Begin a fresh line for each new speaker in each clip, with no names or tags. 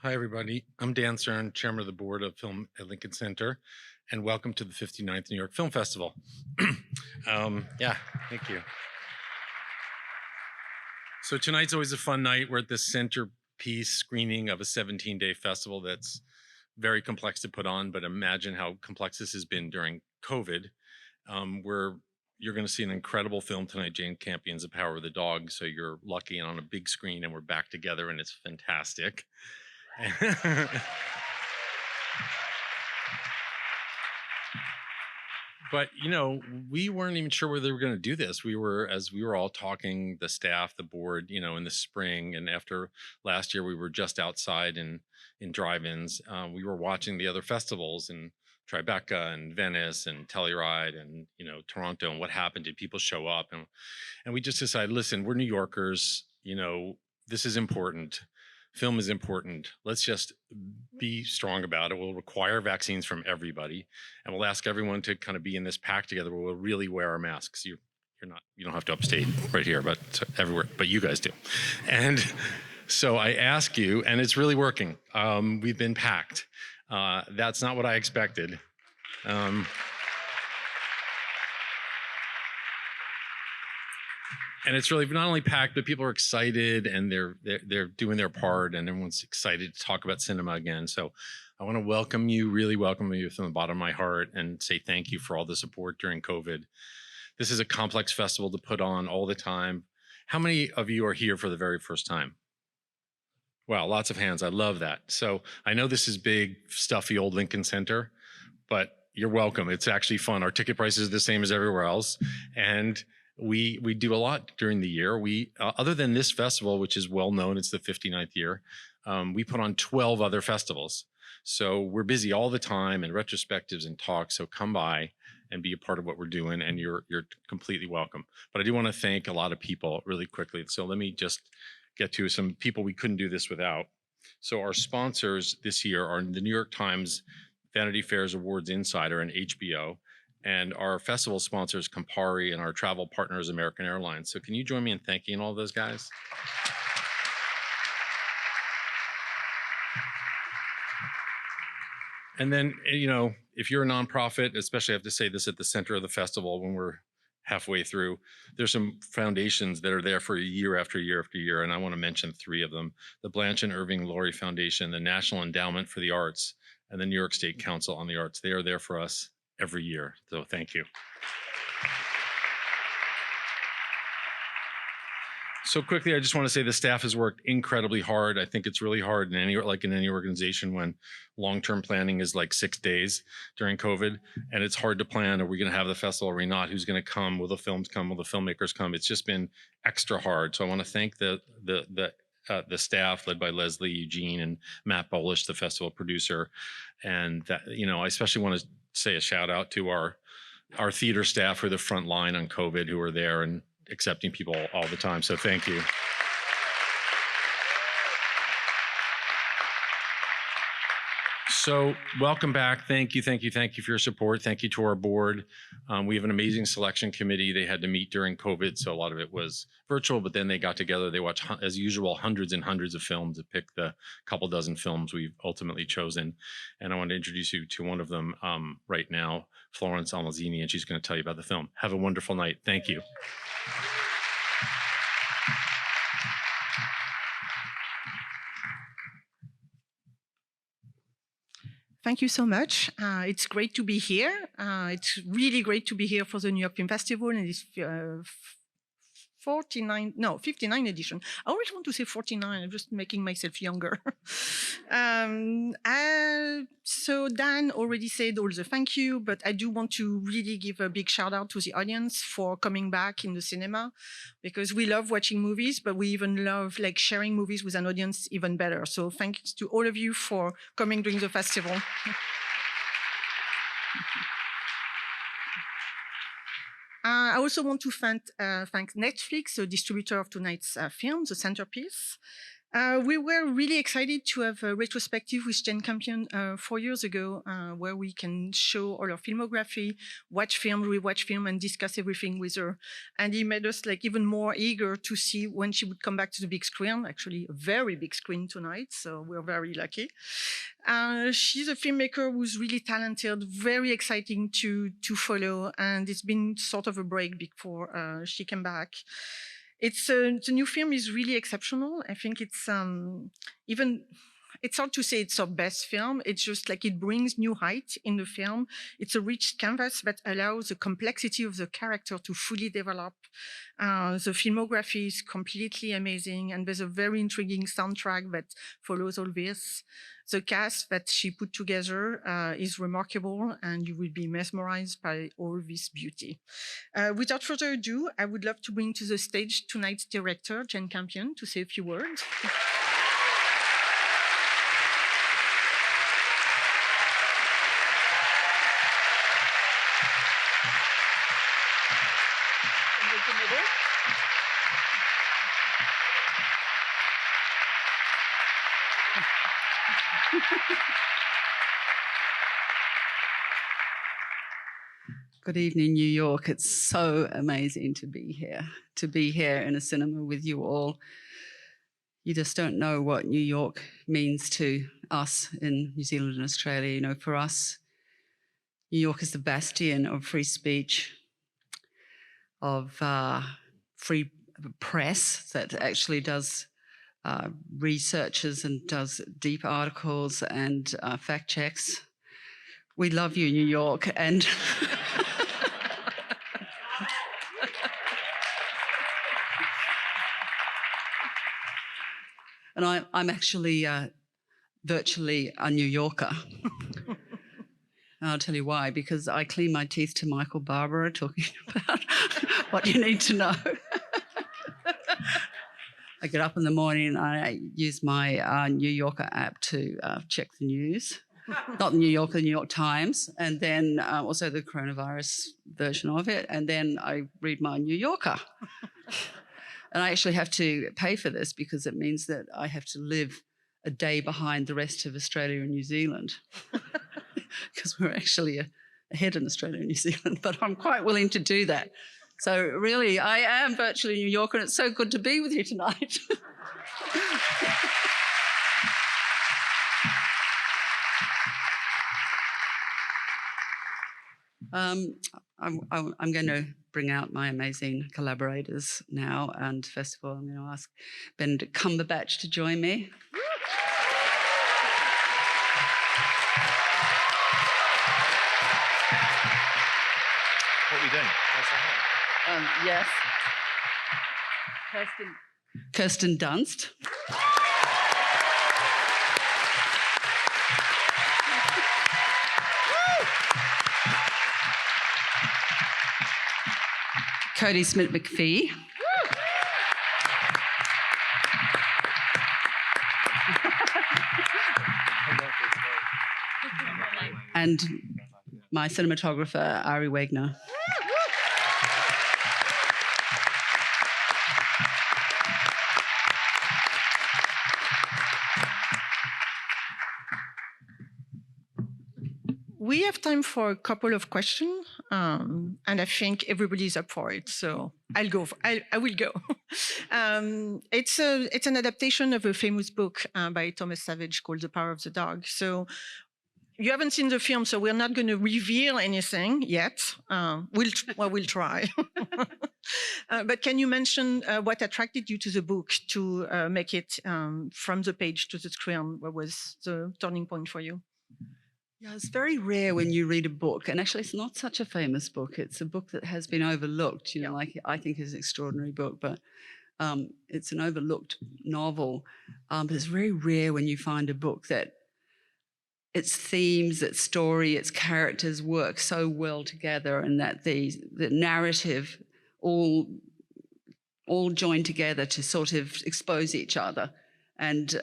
Hi, everybody. I'm Dan Stern, chairman of the board of film at Lincoln Center, and welcome to the 59th New York Film Festival. Yeah, thank you. So tonight's always a fun night. We're at the Centerpiece screening of a 17-day festival that's very complex to put on, but imagine how complex this has been during COVID. You're going to see an incredible film tonight, Jane Campion's The Power of the Dog. So you're lucky and on a big screen, and we're back together, and it's fantastic. But we weren't even sure whether they were going to do this. As we were all talking, the staff, the board, in the spring, and after last year, we were just outside in drive-ins. We were watching the other festivals in Tribeca and Venice and Telluride and Toronto, and what happened? Did people show up? And we just decided, listen, we're New Yorkers. This is important. Film is important. Let's just be strong about it. We'll require vaccines from everybody, and we'll ask everyone to kind of be in this pack together where we'll really wear our masks. You don't have to upstate right here, but everywhere, but you guys do. And so I ask you, and it's really working. We've been packed. That's not what I expected. And it's really not only packed, but people are excited and they're doing their part, and everyone's excited to talk about cinema again. So I want to really welcome you from the bottom of my heart and say thank you for all the support during COVID. This is a complex festival to put on all the time. How many of you are here for the very first time? Wow, lots of hands. I love that. So I know this is big, stuffy old Lincoln Center, but you're welcome. It's actually fun. Our ticket prices are the same as everywhere else. And we do a lot during the year. We other than this festival, which is well known, it's the 59th year, we put on 12 other festivals. So we're busy all the time in retrospectives and talks. So come by and be a part of what we're doing, and you're completely welcome. But I do want to thank a lot of people really quickly. So let me just get to some people we couldn't do this without. So our sponsors this year are the New York Times, Vanity Fair's Awards Insider, and HBO. And our festival sponsors, Campari, and our travel partners, American Airlines. So can you join me in thanking all those guys? And then, if you're a nonprofit, especially I have to say this at the center of the festival when we're halfway through, there's some foundations that are there for year after year after year. And I want to mention three of them: the Blanche and Irving Laurie Foundation, the National Endowment for the Arts, and the New York State Council on the Arts. They are there for us every year. So thank you. So quickly, I just want to say the staff has worked incredibly hard. I think it's really hard in any organization when long-term planning is like 6 days during COVID, and it's hard to plan. Are we going to have the festival? Are we not? Who's going to come? Will the films come? Will the filmmakers come? It's just been extra hard. So I want to thank the staff led by Leslie, Eugene, and Matt Bolish, the festival producer, and that, I especially want to say a shout out to our theater staff who are the front line on COVID, who are there and accepting people all the time. So thank you. So welcome back. Thank you for your support. Thank you to our board. We have an amazing selection committee. They had to meet during COVID, so a lot of it was virtual, but then they got together. They watched, as usual, hundreds and hundreds of films to pick the couple dozen films we've ultimately chosen. And I want to introduce you to one of them right now, Florence Almozini, and she's going to tell you about the film. Have a wonderful night. Thank you.
Thank you so much. It's great to be here. It's really great to be here for the New York Film Festival, and it's 59 edition. I always want to say 49. I'm just making myself younger. So Dan already said all the thank you, but I do want to really give a big shout out to the audience for coming back in the cinema, because we love watching movies, but we even love sharing movies with an audience even better. So thanks to all of you for coming during the festival. I also want to thank Netflix, the distributor of tonight's film, The Centerpiece. We were really excited to have a retrospective with Jane Campion 4 years ago, where we can show all our filmography, watch film, rewatch film, and discuss everything with her. And it made us like even more eager to see when she would come back to the big screen, actually a very big screen tonight, so we're very lucky. She's a filmmaker who's really talented, very exciting to follow, and it's been sort of a break before she came back. The new film is really exceptional. I think it's it's hard to say it's our best film. It's just like it brings new height in the film. It's a rich canvas that allows the complexity of the character to fully develop. The filmography is completely amazing, and there's a very intriguing soundtrack that follows all this. The cast that she put together is remarkable, and you will be mesmerized by all this beauty. Without further ado, I would love to bring to the stage tonight's director, Jane Campion, to say a few words.
Good evening, New York. It's so amazing to be here in a cinema with you all. You just don't know what New York means to us in New Zealand and Australia. You know, for us, New York is the bastion of free speech, of free press that actually does researches and does deep articles and fact checks. We love you, New York, and and I'm actually virtually a New Yorker. And I'll tell you why, because I clean my teeth to Michael Barbara talking about what you need to know. I get up in the morning and I use my New Yorker app to check the news. Not the New Yorker, the New York Times, and then also the coronavirus version of it. And then I read my New Yorker. And I actually have to pay for this because it means that I have to live a day behind the rest of Australia and New Zealand because we're actually ahead in Australia and New Zealand, but I'm quite willing to do that. So really, I am virtually New Yorker, and it's so good to be with you tonight. I'm going to bring out my amazing collaborators now, and first of all, I'm going to ask Benedict Cumberbatch to join me.
What are we doing?
Yes. Kirsten Dunst. Kodi Smit-McPhee. And my cinematographer, Ari Wegner.
We have time for a couple of questions, and I think everybody's up for it. So I'll go. I will go. It's an adaptation of a famous book by Thomas Savage called The Power of the Dog. So you haven't seen the film, so we're not going to reveal anything yet. We'll try. But can you mention what attracted you to the book to make it from the page to the screen? What was the turning point for you?
Yeah, it's very rare when you read a book, and actually it's not such a famous book. It's a book that has been overlooked, you know, like I think is an extraordinary book, but it's an overlooked novel. But it's very rare when you find a book that its themes, its story, its characters work so well together, and that the narrative all join together to sort of expose each other. And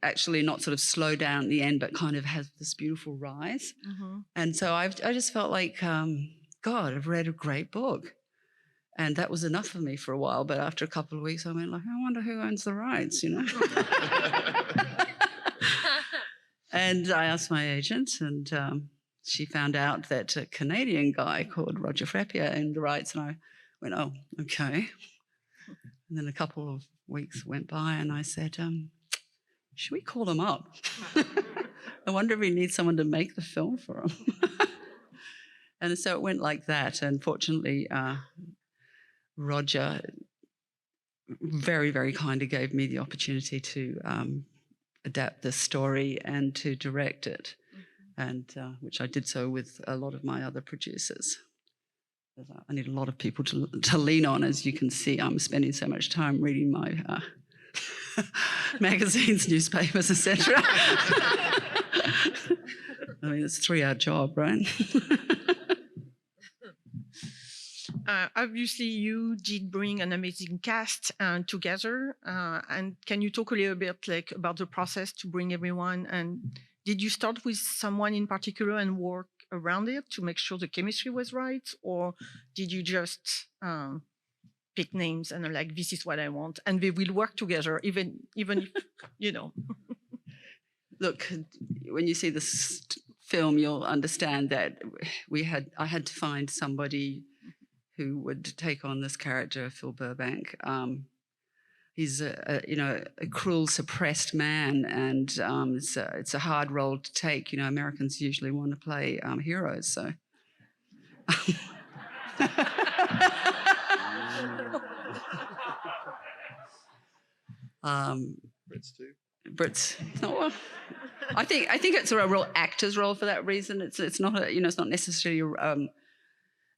actually not sort of slow down at the end, but kind of has this beautiful rise. Mm-hmm. And so I just felt like, God, I've read a great book. And that was enough for me for a while. But after a couple of weeks, I went like, I wonder who owns the rights, And I asked my agent, and she found out that a Canadian guy called Roger Frappier owned the rights. And I went, oh, okay. And then a couple of weeks went by, and I said, should we call him up? I wonder if we need someone to make the film for him. And so it went like that. And fortunately, Roger very, very kindly gave me the opportunity to adapt the story and to direct it, and which I did so with a lot of my other producers. I need a lot of people to lean on. As you can see, I'm spending so much time reading my magazines, newspapers, etc. I mean, it's a 3-hour job, right?
Obviously, you did bring an amazing cast together. And can you talk a little bit about the process to bring everyone? And did you start with someone in particular and work around it to make sure the chemistry was right? Or did you just pick names and like, this is what I want, and they will work together, even if,
Look, when you see this film, you'll understand that I had to find somebody who would take on this character, Phil Burbank. He's a cruel, suppressed man, and it's a hard role to take. Americans usually want to play heroes, so.
Brits too.
Brits. No, I think it's a real actor's role for that reason. It's not it's not necessarily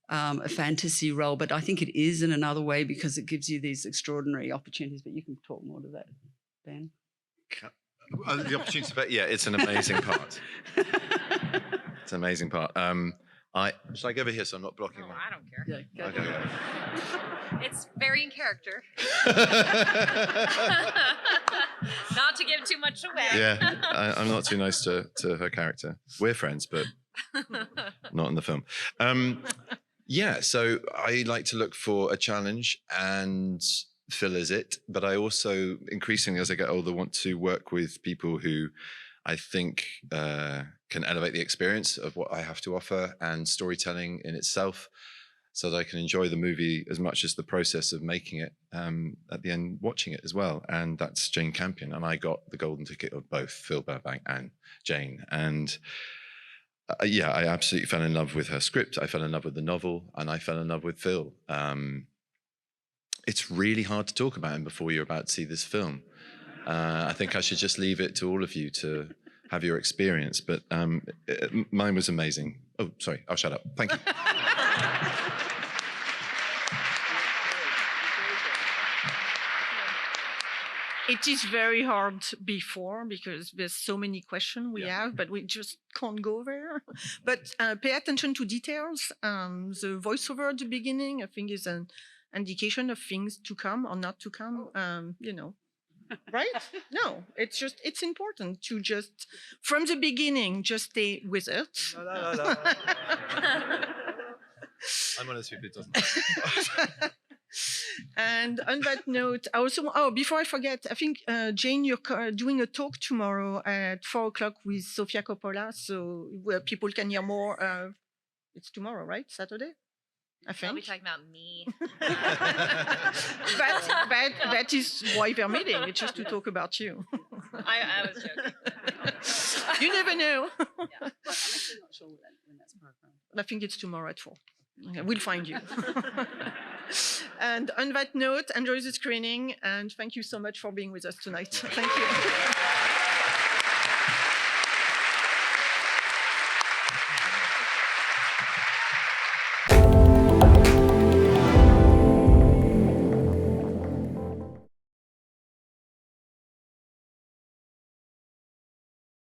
a fantasy role, but I think it is in another way because it gives you these extraordinary opportunities. But you can talk more to that, Ben.
The opportunity, but yeah, it's an amazing part. It's an amazing part. Should I go over here so I'm not blocking?
Oh, I don't care.
Yeah,
Okay.
It's very in character. Not to give too much away.
Yeah, I'm not too nice to her character. We're friends, but not in the film. Yeah, so I like to look for a challenge, and Phil is it. But I also, increasingly as I get older, want to work with people who I think can elevate the experience of what I have to offer and storytelling in itself, so that I can enjoy the movie as much as the process of making it at the end, watching it as well. And that's Jane Campion. And I got the golden ticket of both Phil Burbank and Jane. And yeah, I absolutely fell in love with her script. I fell in love with the novel, and I fell in love with Phil. It's really hard to talk about him before you're about to see this film. I think I should just leave it to all of you to have your experience, but mine was amazing. Oh, sorry, I'll shut up. Thank you.
It is very hard before because there's so many questions we have, but we just can't go there. But pay attention to details. The voiceover at the beginning, I think, is an indication of things to come or not to come. Right? No, it's important to just, from the beginning, just stay with it.
No. I'm one of those people who doesn't.
And on that note, I also, before I forget, I think, Jane, you're doing a talk tomorrow at 4:00 with Sofia Coppola, so where people can hear more. It's tomorrow, right? Saturday? I think.
I'll be talking about me.
but that is why they're meeting. It's just to talk about you.
I was joking.
You never know.
Yeah. I'm actually not sure when that's programmed.
I think it's tomorrow at 4. Okay, we'll find you. And on that note, enjoy the screening, and thank you so much for being with us tonight. Thank you.